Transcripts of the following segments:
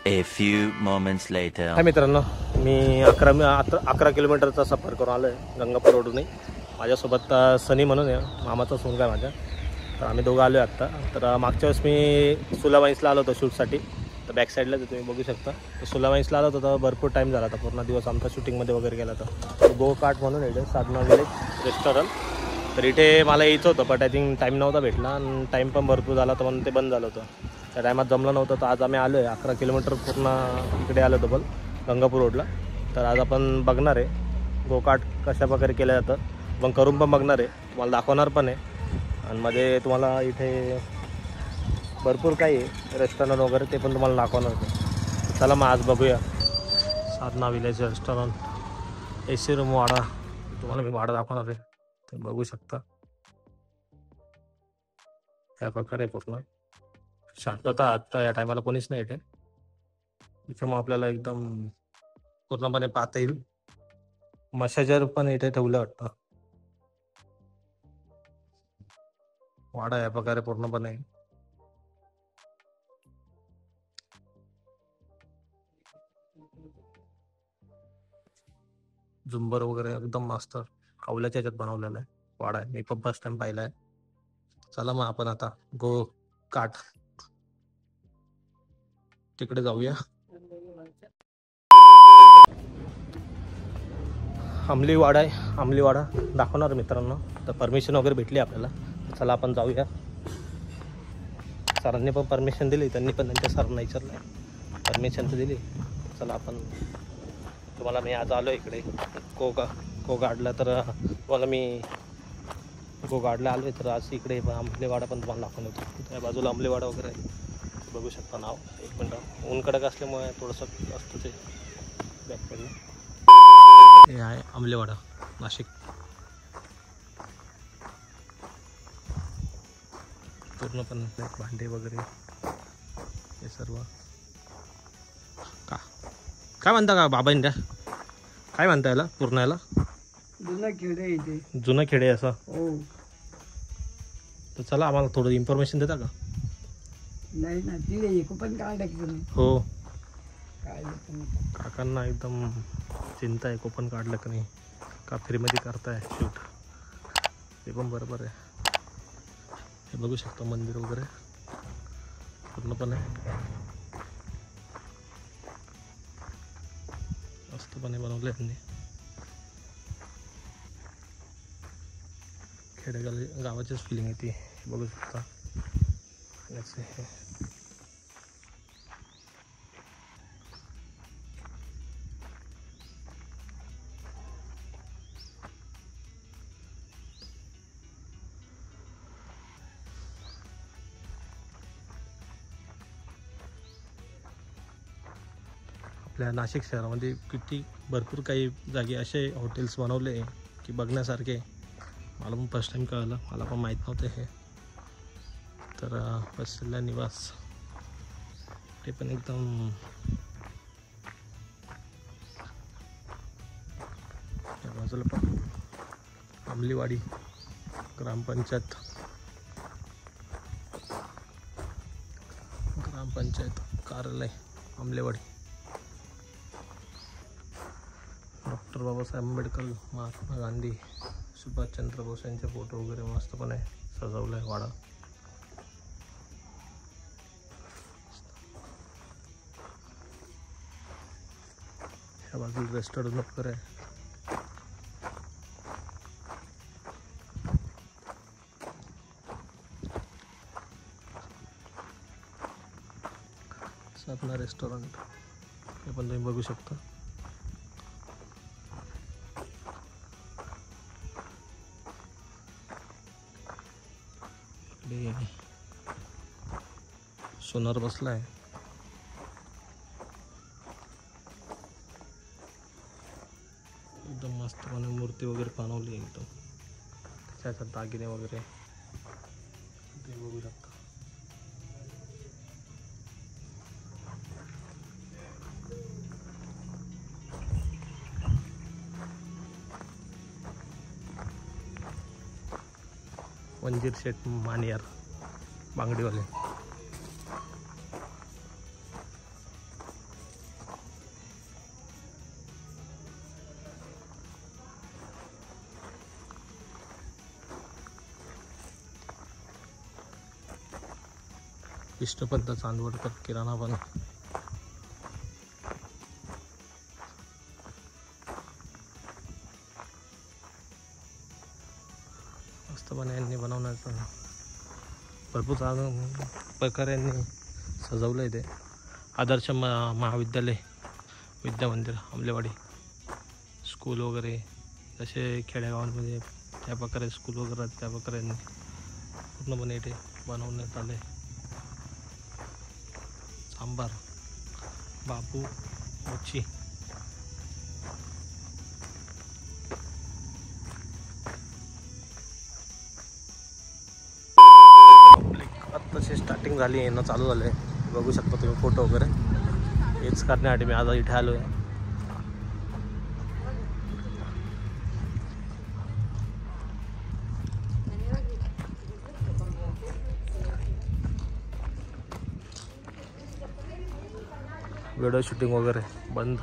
A few moments later. हाय मित्रांनो, मी 11 किलोमीटरचा सफर करून आलो आहे गंगापूर रोडून. माझ्यासोबत सनी म्हणून आहे, मामाचा सून काय माझ्या. तर आम्ही दोघं आलो आहे आत्ता. तर मागच्या वेळेस मी सुलावाईन्सला आलो होतो शूटसाठी. तर बॅक साईडला तुम्ही बघू शकता. तर सुलावाईन्सला आलो होतो तर भरपूर टाईम झाला होता, पूर्ण दिवस आमचा शूटिंगमध्ये वगैरे गेला होता. गो कार्ट म्हणून इथे साधना विलेज रेस्टॉरंट. तर इथे मला यायचं होतं, बट आय थिंक टाईम नव्हता भेटला आणि टाईम पण भरपूर झाला तर म्हणून ते बंद झालं होतं. त्या टायमात जमलं नव्हतं. तर आज आम्ही आलो आहे 11 किलोमीटर पूर्ण इकडे आलो डबल गंगापूर रोडला. तर आज आपण बघणार आहे गोकाट कशा प्रकारे केलं जातं, पण करून पण बघणार आहे, तुम्हाला दाखवणार पण आहे. आणि मध्ये तुम्हाला इथे भरपूर काही आहे रेस्टॉरंट वगैरे, ते पण तुम्हाला दाखवणार आहे. चला मग आज बघूया साधना विलेज रेस्टॉरंट. AC रूम वाडा तुम्हाला मी वाडा दाखवणार आहे, ते बघू शकता. त्या प्रकारे पूर्ण शांतता. आता या टायमाला कोणीच नाही इथे. इथे मग आपल्याला एकदम पूर्णपणे पाहता येईल. मशाजर पण इथे ठेवलं वाटतं. वाडा या प्रकारे पूर्णपणे. झुंबर वगैरे एकदम मस्त कावल्याच्या ह्याच्यात बनवलेला आहे वाडा आहे. मी पण फर्स्ट टाइम पाहिला आहे. चला मग आपण आता गो काट तिकडे जाऊया. अंमलीवाडा आहे, अंमलीवाडा दाखवणार मित्रांनो. तर परमिशन वगैरे भेटली आपल्याला. चला आपण जाऊया. सरांनी पण परमिशन दिली, त्यांनी पण त्यांच्या सरांना विचारलं, परमिशन तर दिली. चला आपण, तुम्हाला मी आज आलो इकडे को गार्डला. तर तुम्हाला मी को गार्डला आलो आहे. तर आज इकडे अंमलीवाडा पण तुम्हाला दाखवून होतो. त्या बाजूला अंमलीवाडा वगैरे आहे, बघू शकता नाव. एक मिनटं, ऊन कडक असल्यामुळे थोडंसं असतं ते बॅककडनं. हे आहे अंमलीवाडा नाशिक. पूर्णपणे भांडे वगैरे हे सर्व. काय म्हणता का बाबा इंडिया, काय म्हणता याला पूर्ण? याला जुना खेडे इथे. जुनं खेडे असं. हो. तर चला आम्हाला थोडं इन्फॉर्मेशन देता का? नाही ना, तिथे पण काढायचं नाही. हो, काय काकांना एकदम चिंता आहे, कोपन काढलं का नाही, का फ्रीमध्ये करताय शूट, ते पण बरोबर आहे. हे बघू शकतो मंदिर वगैरे पूर्णपणे मस्तपणे बनवले त्यांनी. खेडेगाव गावाचीच फिलिंग येते, हे बघू शकता. हे आपल्या नाशिक शहरामध्ये किती भरपूर काही जागी असे हॉटेल्स बनवले की बघण्यासारखे. मला पण फर्स्ट टाईम कळलं, मला पण माहीत नव्हतं हे. तर वत्सल्य निवास ते पण एकदम बाजूला पण अंमलीवाडी ग्रामपंचायत कार्यालय अंमलेवाडी. डॉक्टर बाबासाहेब आंबेडकर, महात्मा गांधी, सुभाषचंद्र बोस यांचे फोटो वगैरे मस्तपणे सजवलं आहे वाडा. ह्या बाजूला रेस्टॉरंट वगैरे आहे. साधना रेस्टॉरंट हे पण तुम्ही बघू शकता. सोनार बसलाय. एकदम मस्तपणे मूर्ती वगैरे बनवली एकदम, त्याच्यात दागिने वगैरे ते बघू शकता. वंजीर शेठ मानियार बांगडीवाले. विष्णुपंत चांदवडकर किराणा पण मस्तपणे यांनी बनवण्याचं भरपूर प्रकारे यांनी सजवलं आहे. ते आदर्श महाविद्यालय विद्या मंदिर आंबलेवाडी स्कूल वगैरे जसे खेड्यागावांमध्ये त्या प्रकारे स्कूल वगैरे त्या प्रकारे यांनी पूर्णपणे इथे बनवण्यात आले. सांबार बाबू मोची आत्ताची स्टार्टिंग झाली येणं चालू झालं आहे. बघू शकता तुम्ही फोटो वगैरे. हेच करण्यासाठी मी आज इथे आलो आहे. व्हिडिओ शूटिंग वगैरे बंद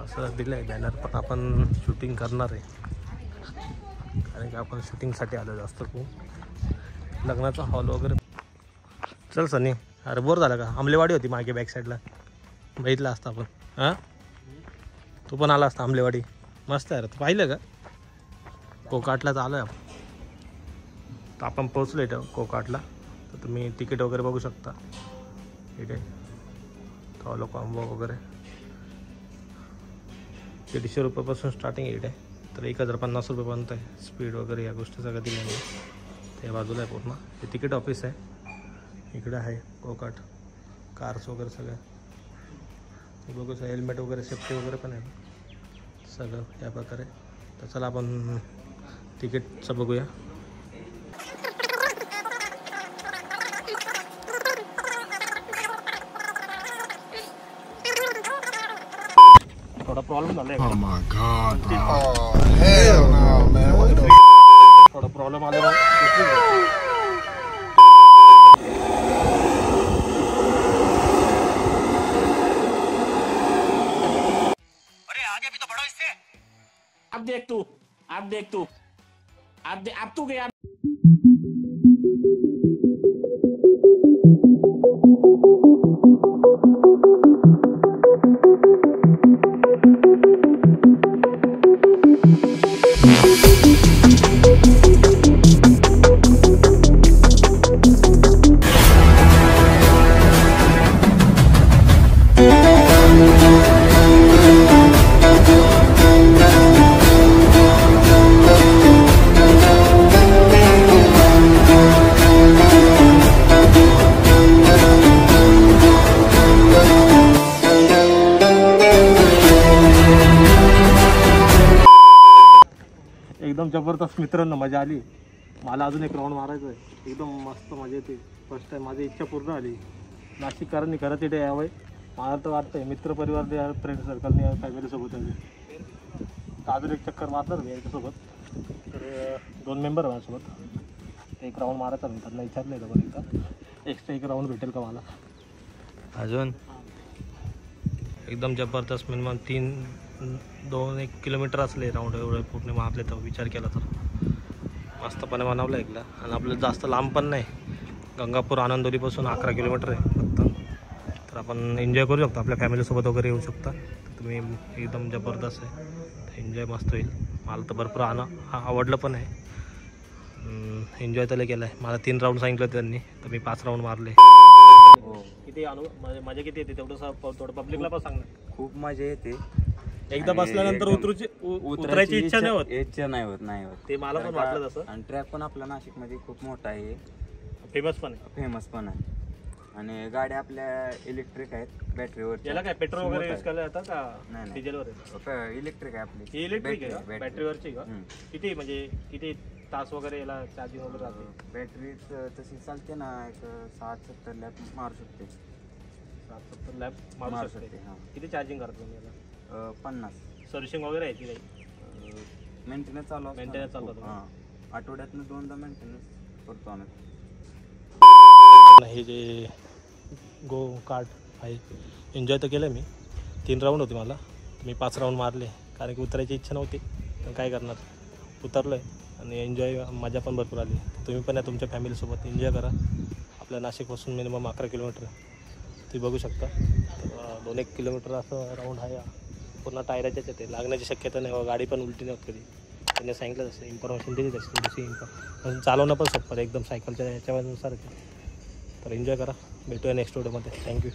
असं दिलं आहे बॅनर, पण आपण शूटिंग करणार आहे कारण की आपण शूटिंगसाठी आलो जास्त खूप. लग्नाचा हॉल वगैरे. चल सनी, अरे बोर झाला का? आंबलेवाडी होती मागे बॅक साईडला, बघितलं असतं आपण. हां तू पण आला असता आंबलेवाडी. मस्त आहे रे, तू पाहिलं का? कोकाटला तर आलो आहे आपण. तर आपण पोचलो इथं कोकाटला. तर तुम्ही तिकीट वगैरे बघू शकता इथे. फॉलो कॉम्बो वगैरे 150 रुपयापासून स्टार्टिंग आहे इथे. तर 1050 रुपयेपर्यंत आहे. स्पीड वगैरे या गोष्टी सगळ्या दिल्या नाही. त्या बाजूला आहे पूर्ण. हे तिकीट ऑफिस आहे. इकडे आहे कोकाट कार्स वगैरे सगळ्या. हे बघू हेल्मेट वगैरे सेफ्टी वगैरे पण आहे सगळं या प्रकारे. तर चला आपण तिकीटचं बघूया. थोडा प्रॉब्लेम झाला आहे. Oh my god, bro. Oh, hell no, man. What the थोडा प्रॉब्लेम आला. अब देख तू अब तू गया. एकदम जबरदस्त मित्रांनो, मजा आली. मला अजून एक राऊंड मारायचं आहे. एकदम मस्त मजा येते. फर्स्ट टाईम माझी इच्छा पूर्ण झाली. नाशिककरांनी खरंच इथे यावं मला तर वाटतंय. मित्रपरिवार फ्रेंड सर्कलने फॅमिलीसोबत आली. अजून एक चक्कर मारणार मी यांच्यासोबत. तर 2 मेंबर आहे माझ्यासोबत. एक राऊंड मारायचा मी त्यांना विचारलं आहे. पण एकदा एक्स्ट्रा एक राऊंड भेटेल का मला अजून? एकदम जबरदस्त. मिनिमम 2-1 किलोमीटर असले राऊंड एवढे पूर्ण मारले. तर विचार केला तर मस्तपणे बनवलं एकला. आणि आपलं जास्त लांब पण नाही. गंगापूर आनंदोलीपासून 11 किलोमीटर आहे फक्त. तर आपण एन्जॉय करू शकतो. आपल्या फॅमिलीसोबत वगैरे येऊ शकता. तर तुम्ही एकदम जबरदस्त आहे. एन्जॉय मस्त होईल. मला तर भरपूर आवडलं पण आहे. एन्जॉय त्याला केलं आहे. मला 3 राऊंड सांगितलं त्यांनी, तर मी 5 राऊंड मारले. किती मजा किती येते थोडं पब्लिकला पण सांगणार. खूप मजा येते. एकदा बसल्यानंतर उतरायची इच्छा नाही होत. नाही होत ते मला पण वाटलं तसं. आणि ट्रॅक पण आपला नाशिकमध्ये खूप मोठा आहे. फेमस पण आहे. आणि गाड्या आपल्या इलेक्ट्रिक आहेत, बॅटरीवर. याला काय पेट्रोल वगैरे यूज केलं जातं का? नाही. डिझेलवर इलेक्ट्रिक आहे आपली. इलेक्ट्रिक आहे का? बॅटरीवरची का? किती तास वगैरे याला चार्जिंग वगैरे राहते? बॅटरी तशी चालते ना, एक 60-70 लॅप मारू शकते. 60-70 लॅप मारू शकते. किती चार्जिंग करतो तुम्ही याला? 50. सर्व्हिसिंग वगैरे आहे की काही? मेंटेनन्स चालू होतं. आठवड्यातनं 2दा मेंटेनन्स करतो आम्ही. हे जे गो कार्ट आहे एन्जॉय तर केलं मी. 3 राऊंड होते मला. मी 5 राऊंड मारले कारण की उतरायची इच्छा नव्हती. पण काय करणार, उतरलो आहे. आणि एन्जॉय मजा पण भरपूर आली. तुम्ही पण या तुमच्या फॅमिलीसोबत एन्जॉय करा. आपल्या आपल्या नाशिकपासून मिनिमम 11 किलोमीटर तुम्ही बघू शकता. तर 2-1 किलोमीटर असं राऊंड आहे. पूर्ण टायराच्याच येते, लागण्याची शक्यता नाही. गाडी पण उलटी नाही होत कधी. त्यांनी सांगितलं तसं इन्फॉर्मेशन दिली तशी थोडीशी इन्फॉर्मेशन. चालवणं पण सोपं एकदम सायकलच्या याच्यानुसार. तर एन्जॉय करा. भेटूया नेक्स्ट व्हिडिओमध्ये. थँक्यू.